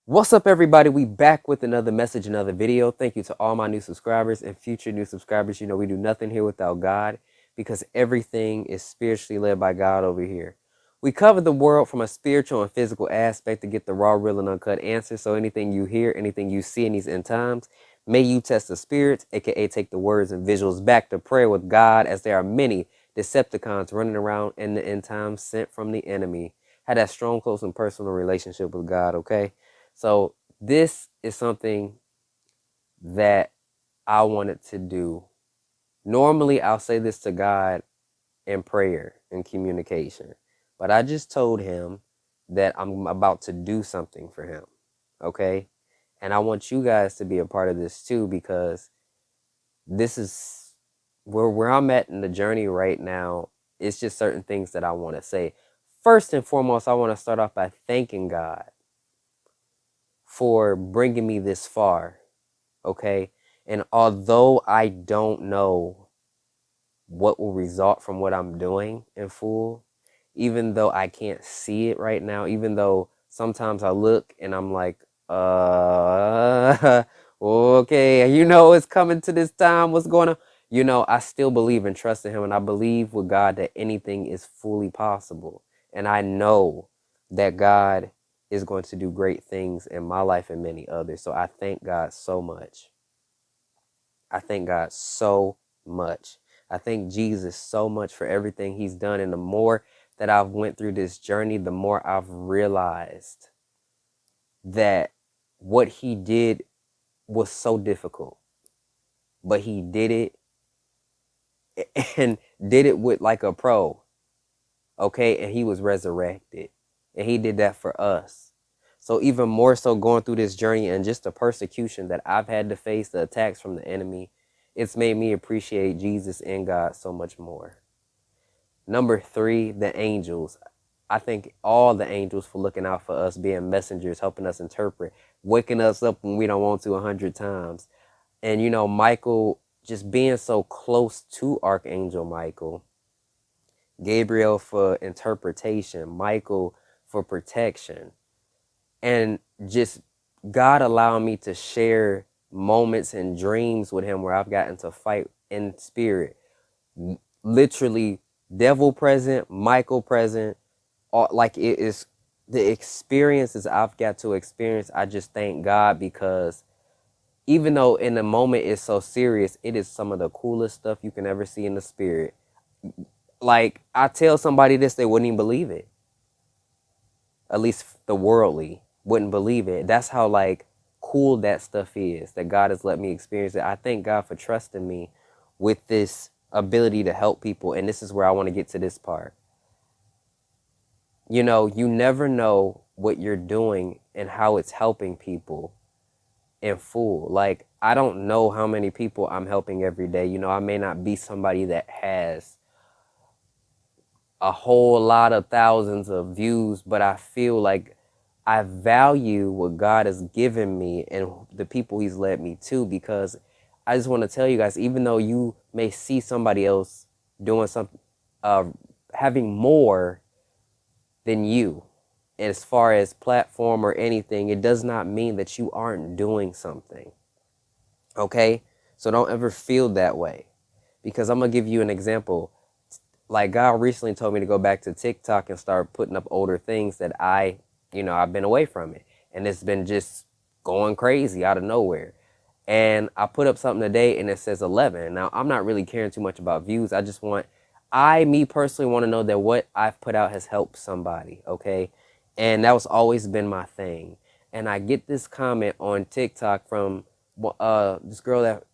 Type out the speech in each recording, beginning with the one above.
What's up, everybody? We back with another message, another video. Thank you to all my new subscribers and future new subscribers. You know, we do nothing here without God because everything is spiritually led by God over here. We cover the world from a spiritual and physical aspect to get the raw, real, and uncut answer. So anything you hear, anything you see in these end times, may you test the spirits, aka take the words and visuals back to prayer with God, as there are many Decepticons running around in the end times sent from the enemy. Have that strong, close, and personal relationship with God, okay? So this is something that I wanted to do. Normally, I'll say this to God in prayer and communication, but I just told him that I'm about to do something for him. Okay. And I want you guys to be a part of this too, because this is where I'm at in the journey right now. It's just certain things that I want to say. First and foremost, I want to start off by thanking God for bringing me this far. Okay. And although I don't know what will result from what I'm doing in full, even though I can't see it right now, even though sometimes I look and I'm like, okay, it's coming to this time, what's going on? I still believe and trust in him, and I believe with God that anything is fully possible. And I know that God is going to do great things in my life and many others. So I thank God so much. I thank God so much. I thank Jesus so much for everything he's done. And the more that I've went through this journey, the more I've realized that what he did was so difficult. But he did it and did it with like a pro. Okay. And he was resurrected. And he did that for us. So even more so going through this journey and just the persecution that I've had to face, the attacks from the enemy, it's made me appreciate Jesus and God so much more. Number 3, the angels. I thank all the angels for looking out for us, being messengers, helping us interpret, waking us up when we don't want to 100 times. And, Michael, just being so close to Archangel Michael, Gabriel for interpretation, Michael for protection, and just God allowing me to share moments and dreams with him where I've gotten to fight in spirit. Literally, devil present, Michael present, like it is the experiences I've got to experience. I just thank God, because even though in the moment it's so serious, it is some of the coolest stuff you can ever see in the spirit. Like, I tell somebody this, they wouldn't even believe it. At least the worldly wouldn't believe it. That's how like cool that stuff is, that God has let me experience it. I thank God for trusting me with this ability to help people. And this is where I want to get to this part. You never know what you're doing and how it's helping people in full. Like, I don't know how many people I'm helping every day. I may not be somebody that has a whole lot of thousands of views, but I feel like I value what God has given me and the people he's led me to, because I just want to tell you guys, even though you may see somebody else doing something, having more than you as far as platform or anything, it does not mean that you aren't doing something. Okay? So don't ever feel that way, because I'm going to give you an example. Like, God recently told me to go back to TikTok and start putting up older things that I've been away from it. And it's been just going crazy out of nowhere. And I put up something today and it says 11. Now, I'm not really caring too much about views. Me personally want to know that what I've put out has helped somebody, okay? And that was always been my thing. And I get this comment on TikTok from this girl that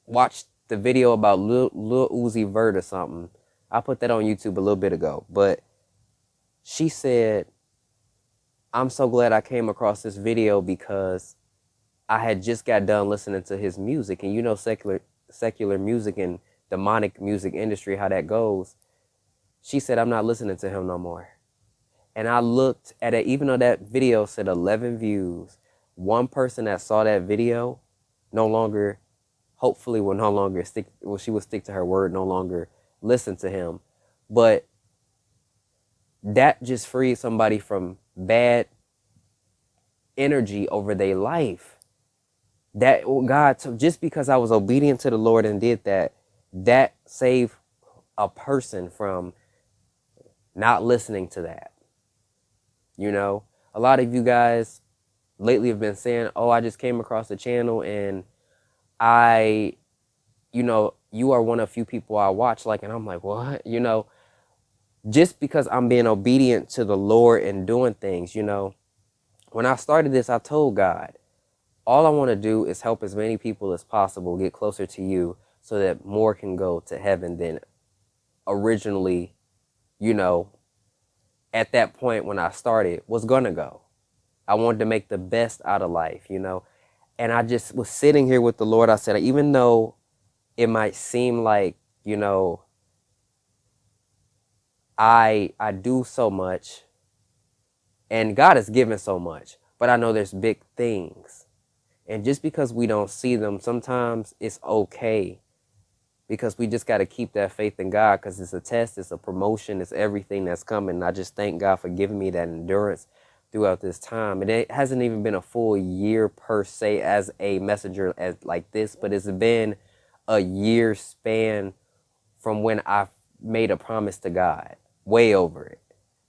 watched the video about Lil Uzi Vert or something. I put that on YouTube a little bit ago. But she said, I'm so glad I came across this video because I had just got done listening to his music. And secular music and demonic music industry, how that goes. She said, I'm not listening to him no more. And I looked at it, even though that video said 11 views, one person that saw that video hopefully will no longer she will stick to her word, no longer listen to him. But that just freed somebody from bad energy over their life. That God took, just because I was obedient to the Lord and did that, that saved a person from not listening to that. You know, a lot of you guys lately have been saying, oh, I just came across the channel and I, you are one of few people I watch, like, and I'm like, what? Just because I'm being obedient to the Lord and doing things, when I started this, I told God, all I want to do is help as many people as possible get closer to you so that more can go to heaven than originally, at that point when I started was going to go. I wanted to make the best out of life, and I just was sitting here with the Lord. I said, even though it might seem like, I do so much and God has given so much, but I know there's big things. And just because we don't see them, sometimes it's okay, because we just got to keep that faith in God, because it's a test, it's a promotion, it's everything that's coming. And I just thank God for giving me that endurance throughout this time. And it hasn't even been a full year per se as a messenger as like this, but it's been a year span from when I made a promise to God, way over it.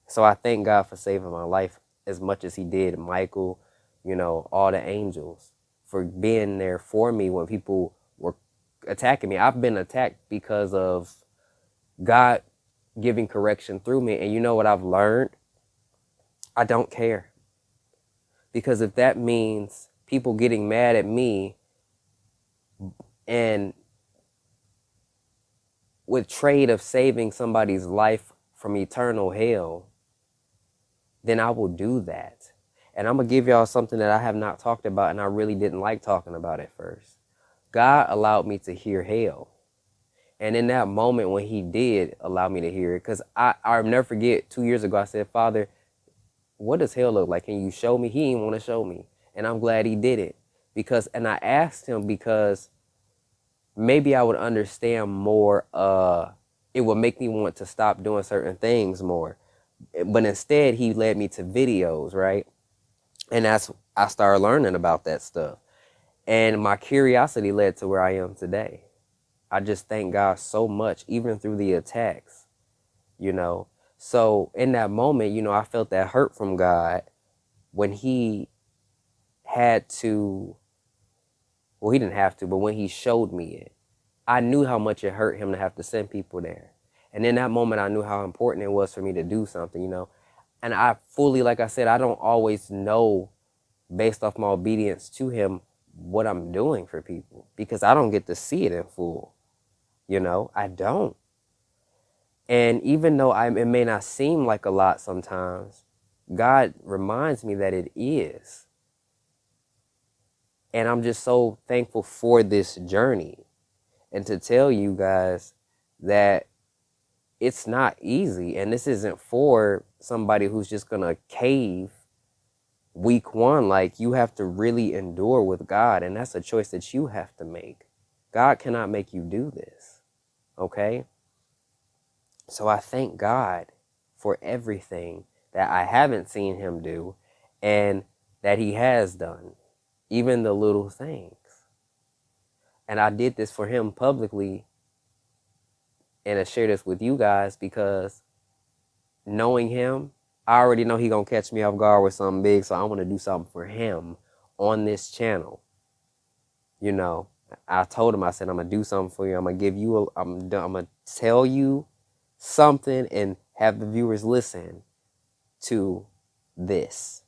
So I thank God for saving my life as much as he did Michael, all the angels, for being there for me when people were attacking me. I've been attacked because of God giving correction through me. And you know what I've learned? I don't care. Because if that means people getting mad at me and with trade of saving somebody's life from eternal hell, then I will do that. And I'm going to give y'all something that I have not talked about, and I really didn't like talking about at first. God allowed me to hear hell. And in that moment when he did allow me to hear it, because I'll never forget 2 years ago, I said, Father, what does hell look like? Can you show me? He didn't want to show me. And I'm glad he did it. And I asked him because maybe I would understand more. It would make me want to stop doing certain things more. But instead, he led me to videos, right? And I started learning about that stuff. And my curiosity led to where I am today. I just thank God so much, even through the attacks, So in that moment, I felt that hurt from God when he had to, well, he didn't have to, but when he showed me it, I knew how much it hurt him to have to send people there. And in that moment, I knew how important it was for me to do something, And I fully, like I said, I don't always know, based off my obedience to him, what I'm doing for people, because I don't get to see it in full. I don't. And even though it may not seem like a lot sometimes, God reminds me that it is. And I'm just so thankful for this journey. And to tell you guys that it's not easy. And this isn't for somebody who's just going to cave week one. Like, you have to really endure with God. And that's a choice that you have to make. God cannot make you do this. Okay? So I thank God for everything that I haven't seen him do and that he has done, even the little things. And I did this for him publicly, and I share this with you guys because knowing him, I already know he gonna catch me off guard with something big, so I want to do something for him on this channel. I told him, I said, I'm gonna do something for you. I'm gonna give you I'm gonna tell you something and have the viewers listen to this,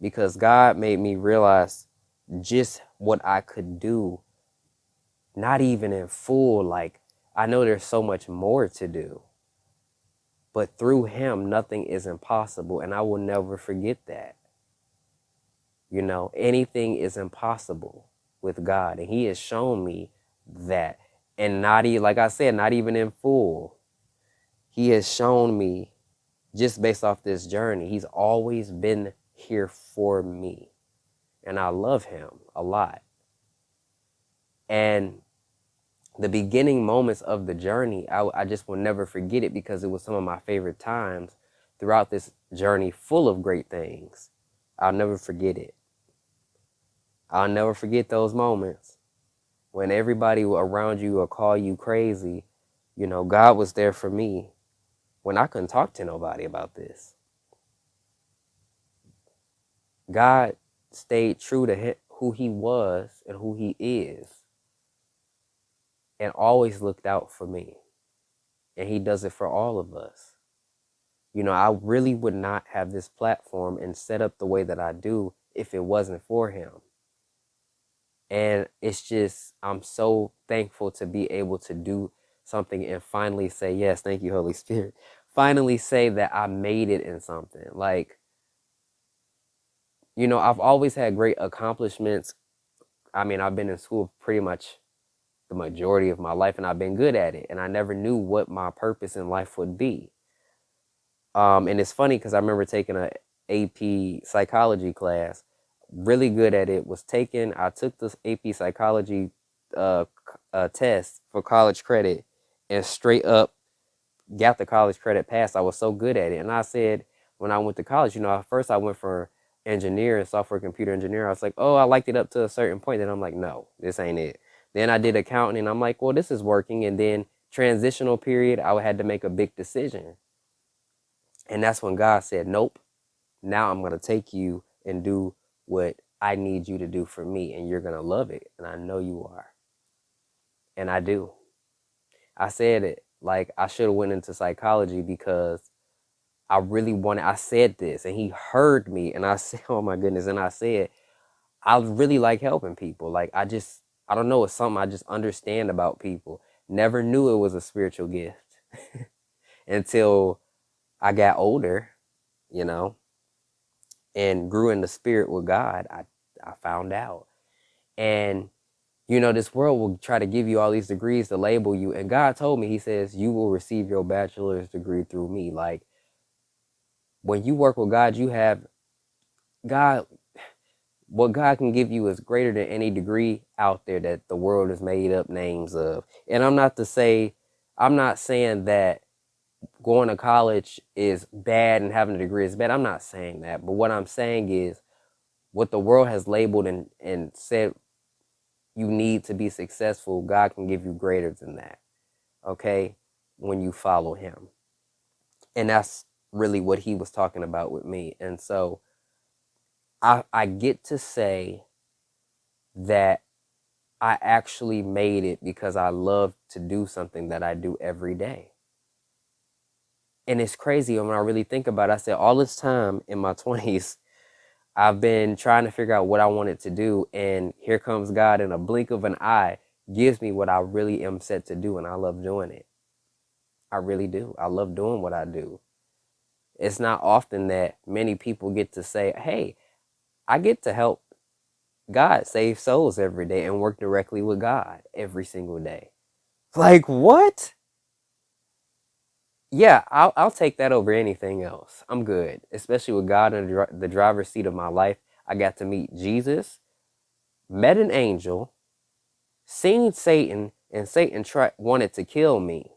because God made me realize just what I could do, not even in full. Like, I know there's so much more to do, but through him, nothing is impossible. And I will never forget that. Anything is impossible with God. And he has shown me that. And not even, like I said, not even in full. He has shown me, just based off this journey, he's always been here for me. And I love him a lot. And the beginning moments of the journey, I just will never forget it, because it was some of my favorite times throughout this journey full of great things. I'll never forget it. I'll never forget those moments when everybody around you will call you crazy. You know, God was there for me when I couldn't talk to nobody about this. God stayed true to who he was and who he is and always looked out for me. And he does it for all of us. You know, I really would not have this platform and set up the way that I do if it wasn't for him. And it's just, I'm so thankful to be able to do something and finally say, yes, thank you, Holy Spirit. Finally say that I made it in something. Like, you know, I've always had great accomplishments. I mean, I've been in school pretty much the majority of my life and I've been good at it. And I never knew what my purpose in life would be. And it's funny because I remember taking a AP psychology class, really good at it, I took this AP psychology test for college credit and straight up got the college credit pass. I was so good at it. And I said, when I went to college, you know, at first I went for engineer and software computer engineer. I was like, oh, I liked it up to a certain point. Then I'm like, no, this ain't it. Then I did accounting and I'm like, well, this is working. And then transitional period, I had to make a big decision. And that's when God said, nope, now I'm going to take you and do what I need you to do for me. And you're going to love it. And I know you are. And I do. I said it like I should have went into psychology because I said this and he heard me. And I said, oh my goodness. And I said, I really like helping people. Like I don't know. It's something I just understand about people. Never knew it was a spiritual gift until I got older, you know, and grew in the spirit with God. I found out. And, you know, this world will try to give you all these degrees to label you. And God told me, he says, you will receive your bachelor's degree through me. Like when you work with God, you have God. What God can give you is greater than any degree out there that the world has made up names of. And I'm not saying that going to college is bad and having a degree is bad. I'm not saying that. But what I'm saying is what the world has labeled and said you need to be successful, God can give you greater than that. Okay? When you follow him. And that's really what he was talking about with me. And so I get to say that I actually made it because I love to do something that I do every day. And it's crazy when I really think about it. I said all this time in my 20s, I've been trying to figure out what I wanted to do. And here comes God in a blink of an eye, gives me what I really am set to do. And I love doing it. I really do. I love doing what I do. It's not often that many people get to say, hey, I get to help God save souls every day and work directly with God every single day. Like, what? Yeah, I'll take that over anything else. I'm good, especially with God in the driver's seat of my life. I got to meet Jesus, met an angel, seen Satan, and Satan wanted to kill me.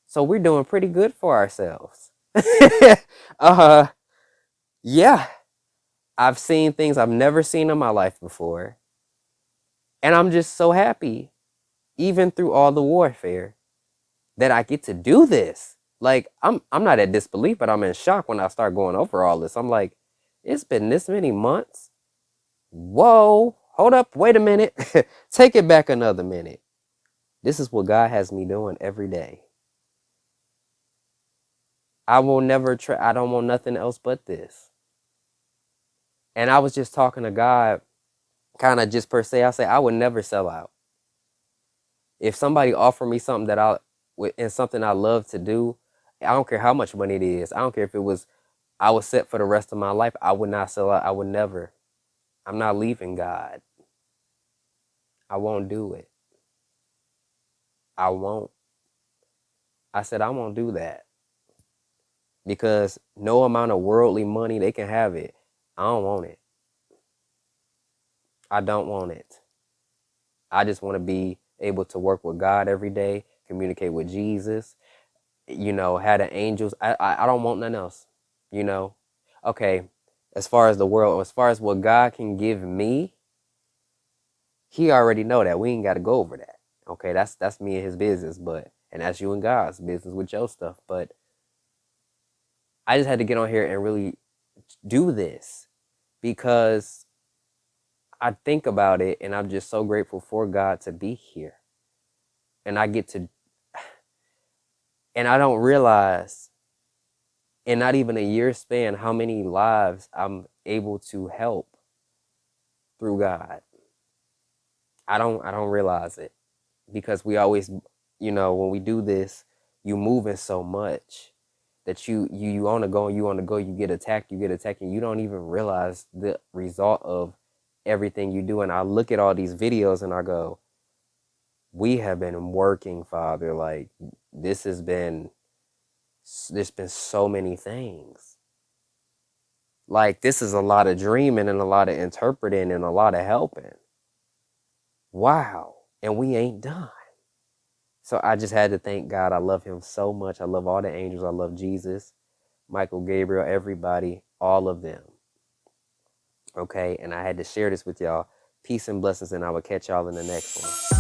So we're doing pretty good for ourselves. uh, yeah, I've seen things I've never seen in my life before. And I'm just so happy, even through all the warfare, that I get to do this. Like, I'm not at disbelief, but I'm in shock when I start going over all this. I'm like, it's been this many months? Whoa, hold up, wait a minute. Take it back another minute. This is what God has me doing every day. I will never try, I don't want nothing else but this. And I was just talking to God, kind of just per se. I say, I would never sell out. If somebody offered me something and something I love to do, I don't care how much money it is. I don't care if it was, I was set for the rest of my life. I would not sell out. I would never. I'm not leaving God. I won't do it. I won't. I said, I won't do that. Because no amount of worldly money, they can have it. I don't want it. I don't want it. I just want to be able to work with God every day, communicate with Jesus, you know, have the angels. I don't want nothing else, you know. Okay, as far as the world, as far as what God can give me, he already know that. We ain't got to go over that. Okay, that's me and his business, and that's you and God's business with your stuff. But I just had to get on here and really do this because I think about it and I'm just so grateful for God to be here. And I get to, and I don't realize in not even a year span how many lives I'm able to help through God. I don't realize it because we always, when we do this, you moving so much that you on the go, you get attacked, and you don't even realize the result of everything you do. And I look at all these videos and I go, we have been working, Father. Like there's been so many things. Like this is a lot of dreaming and a lot of interpreting and a lot of helping. Wow. And we ain't done. So I just had to thank God. I love him so much. I love all the angels. I love Jesus, Michael, Gabriel, everybody, all of them. Okay. And I had to share this with y'all. Peace and blessings. And I will catch y'all in the next one.